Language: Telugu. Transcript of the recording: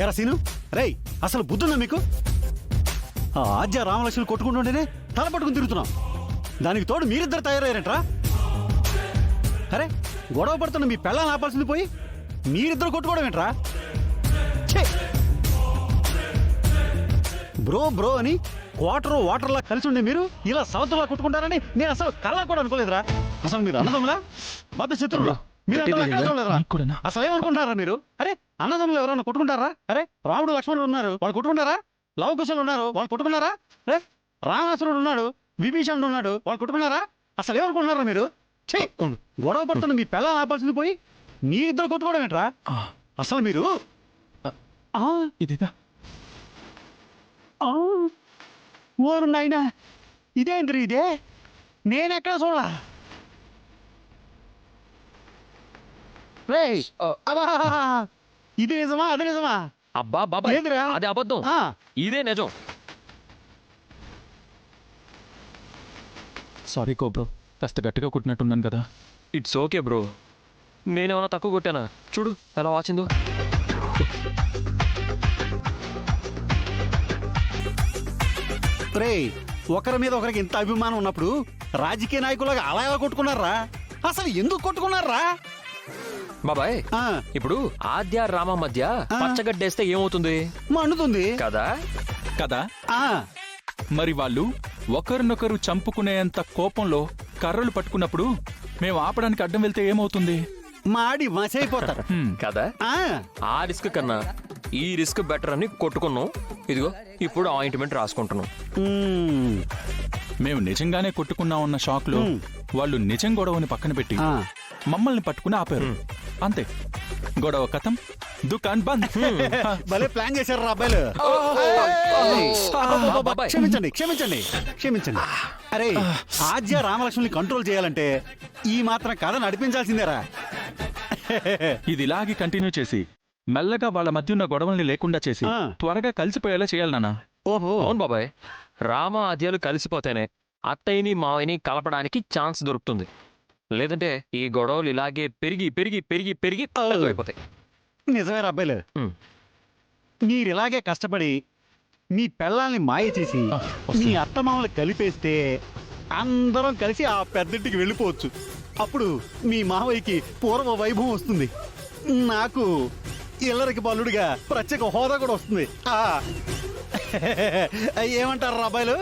ఎరా సీను, రేయ్ అసలు బుద్ధుందా మీకు? ఆ ఆద్య రామలక్ష్మి కొట్టుకుంటుంటేనే తల పట్టుకుని తిరుగుతున్నాం. దానికి తోడు మీరిద్దరు తయారయ్యారంట్రా. అరే గొడవ పడుతున్న మీ పెళ్ళాన్ని ఆపాల్సింది పోయి మీరిద్దరు కొట్టుకోవడం ఏంట్రా? బ్రో బ్రో అని వాటర్లా కలిసి ఉండే మీరు ఇలా సవతులా కొట్టుకుంటారని నేను అసలు కళ్ళ కూడా అనుకోలేదురా. అసలు మీరు అన్నదమ్ములా మధ్య శత్రువులా? మీరు అసలు ఏమనుకుంటారా మీరు? అరే అన్నదమ్ములు ఎవరన్నా కొట్టుకుంటారా? అరే రాముడు లక్ష్మణుడు ఉన్నారు, వాళ్ళు కొట్టుకుంటారా? లవకుశులు ఉన్నారు, వాళ్ళు కొట్టుకున్నారా? అరే రావణాసురుడు ఉన్నాడు, విభీషణుడు ఉన్నాడు, వాళ్ళు కొట్టుకున్నారా? అసలు ఏమనుకుంటున్నారా మీరు? గొడవ పడుతున్న మీ పిల్లలు ఆపాల్సింది పోయి మీ ఇద్దరు కొట్టుకోవడం ఏంట్రా? అసలు మీరు ఇదేదా ఓరు నాయనా, ఇదేంద్రీ ఇదే? నేనెక్కడ చూడలా. ఇది నిజమా అది నిజమా? అబ్బా బాబా అది అబద్ధం, ఇదే నిజం. సారీ కో బ్రో, కాస్త గట్టిగా కుట్టినట్టున్నాను కదా. ఇట్స్ ఓకే బ్రో, నేనేమన్నా తక్కువ కొట్టానా? చూడు ఎలా వాచిందో. రే ఒకరి మీద ఒకరికి ఇంత అభిమానం ఉన్నప్పుడు రాజకీయ నాయకులాగా అలా ఎలా కొట్టుకున్నారా? అసలు ఎందుకు కొట్టుకున్నారా? బాబాయ్ ఇప్పుడు ఆద్య రామ మధ్య పచ్చగడ్డేస్తే ఏమవుతుంది? మండుతుంది కదా కదా. మరి వాళ్ళు ఒకరినొకరు చంపుకునేంత కోపంలో కర్రలు పట్టుకున్నప్పుడు మేము ఆపడానికి అడ్డం వెళ్తే ఏమవుతుంది? మాడి మసైపోతారు కదా. ఆ రిస్క్ కన్నా ఈ రిస్క్ బెటర్ అని కొట్టుకున్నాం. ఇదిగో ఇప్పుడు ఆయింట్మెంట్ రాసుకుంటున్నాం. మేము నిజంగానే కొట్టుకున్నామన్న షాక్ లో వాళ్ళు నిజం గొడవని పక్కన పెట్టి మమ్మల్ని పట్టుకుని ఆపారు. అంతే, గొడవ కథం, దుకాన్ బంద్. భలే ప్లాన్ చేశారు రా అబ్బాయిలు. క్షమించండి క్షమించండి క్షమించండి. అరే ఆద్య రామలక్ష్మిని కంట్రోల్ చేయాలంటే ఈ మాత్రం కథ నడిపించాల్సిందేరా. ఇది ఇలాగే కంటిన్యూ చేసి మెల్లగా వాళ్ళ మధ్య ఉన్న గొడవల్ని లేకుండా చేసి త్వరగా కలిసిపోయేలా చేయాలి నాన్న. ఓహో అవును బాబాయ్, రామ ఆద్యాలు కలిసిపోతేనే అత్తయ్యని మావయ్యని కలపడానికి ఛాన్స్ దొరుకుతుంది. లేదంటే ఈ గొడవలు ఇలాగే పెరిగి పెరిగి పెరిగి పెరిగి అయిపోతాయి. నిజమే రా అబ్బాయిలు, మీరు ఇలాగే కష్టపడి మీ పెళ్ళాల్ని మాయ చేసి మీ అత్తమామలు కలిపేస్తే అందరం కలిసి ఆ పెద్దింటికి వెళ్ళిపోవచ్చు. అప్పుడు మీ మావయ్యకి పూర్వ వైభవం వస్తుంది, నాకు ఇల్లరికి బల్లుడిగా ప్రత్యేక హోదా కూడా వస్తుంది. ఏమంటారు అబ్బాయిలు?